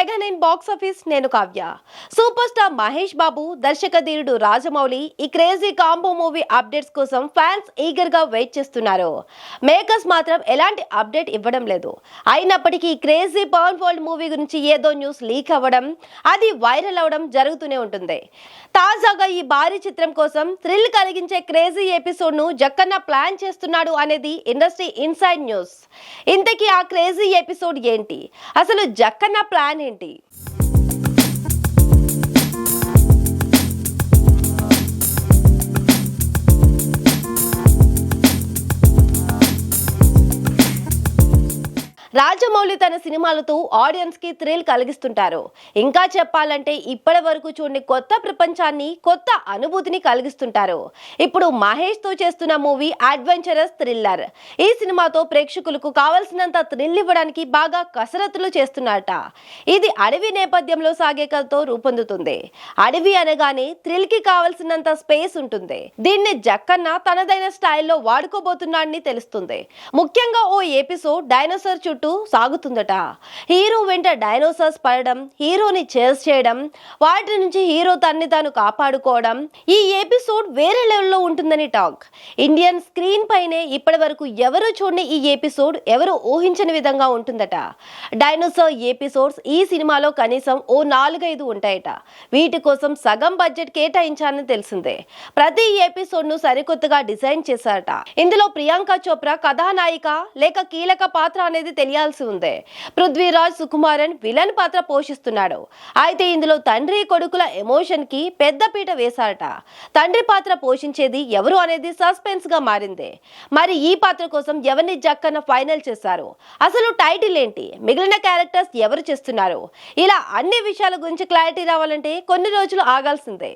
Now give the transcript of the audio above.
Mega 9 box office నేను Kavya. Super star Mahesh Babu, దర్శక ధీరుడు రాజమౌళి ఈ క్రేజీ కాంబో మూవీ అప్డేట్స్ కోసం ఫ్యాన్స్ ఈగర్ గా వెయిట్ చేస్తున్నారు. మేకర్స్ మాత్రం ఎలాంటి అప్డేట్ ఇవ్వడం లేదు. అయినప్పటికీ క్రేజీ పవర్ వరల్డ్ మూవీ గురించి ఏదో న్యూస్ లీక్ అవ్వడం, అది వైరల్ అవ్వడం జరుగుతూనే ఉంటుంది. తాజాగా ఈ భారీ చిత్రం కోసం థ్రిల్ కలిగించే క్రేజీ ఎపిసోడ్ ను జక్కన్న ప్లాన్ చేస్తున్నాడు అనేది ఇండస్ట్రీ ఇన్సైడ్ న్యూస్. ఇంతకీ ఆ క్రేజీ ఎపిసోడ్ ఏంటి, అసలు జక్కన్న ప్లాన్ ఏంటి? రాజమౌళి తన సినిమాలతో ఆడియన్స్ కి థ్రిల్ కలిగిస్తుంటారు. ఇంకా చెప్పాలంటే ఇప్పటి వరకు చూడని కొత్త ప్రపంచాన్ని, కొత్త అనుభూతిని కలిగిస్తుంటారు. ఇప్పుడు మహేష్ తో చేస్తున్న మూవీ అడ్వెంచరస్ థ్రిల్లర్. ఈ సినిమాతో ప్రేక్షకులకు కావలసినంత థ్రిల్ ఇవ్వడానికి బాగా కసరత్తులు చేస్తున్నారట. ఇది అడవి నేపథ్యంలో సాగే కథతో రూపొందుతుంది. అడవి అనగానే థ్రిల్ కి కావలసినంత స్పేస్ ఉంటుంది. దీన్ని జక్కన్న తనదైన స్టైల్లో వాడుకోబోతున్నాడని తెలుస్తుంది. ముఖ్యంగా ఓ ఎపిసోడ్ డైనోసార్ చుట్టూ సాగుతుందట. హీరో వెంట డైనోసార్స్ పడడం, హీరోని చేస్ చేయడం, వాటి నుంచి హీరో తన్ని తాను కాపాడుకోవడం, ఈ ఎపిసోడ్ వేరే లెవెల్లో ఉంటుందని టాక్. ఇండియన్ స్క్రీన్ పైనే ఇప్పటి వరకు ఎవరు చూడని ఈ ఎపిసోడ్ ఎవరు ఊహించని విధంగా ఉంటుందట. డైనోసార్ ఎపిసోడ్స్ ఈ సినిమాలో కనీసం ఓ 4-5 ఉంటాయట. వీటి కోసం సగం బడ్జెట్ కేటాయించాలని తెలిసిందే. ప్రతి ఎపిసోడ్ ను సరికొత్తగా డిజైన్ చేశారట. ఇందులో ప్రియాంక చోప్రా కథానాయిక లేక కీలక పాత్ర అనేది తెలియాల్సి ఉంది. పృథ్వీరాజ్ సుకుమారన్ విలన్ పాత్ర పోషిస్తున్నాడు. అయితే ఇందులో తండ్రి కొడుకుల ఎమోషన్ కి పెద్ద పీట వేశారట. తండ్రి పాత్ర పోషించేది ఎవరు అనేది సస్పెన్స్ గా మారింది. మరి ఈ పాత్ర కోసం ఎవరిని జక్కన్న ఫైనల్ చేశారు, అసలు టైటిల్ ఏంటి, మిగిలిన క్యారెక్టర్స్ ఎవరు చేస్తున్నారు, ఇలా అన్ని విషయాల గురించి క్లారిటీ రావాలంటే కొన్ని రోజులు ఆగాల్సిందే.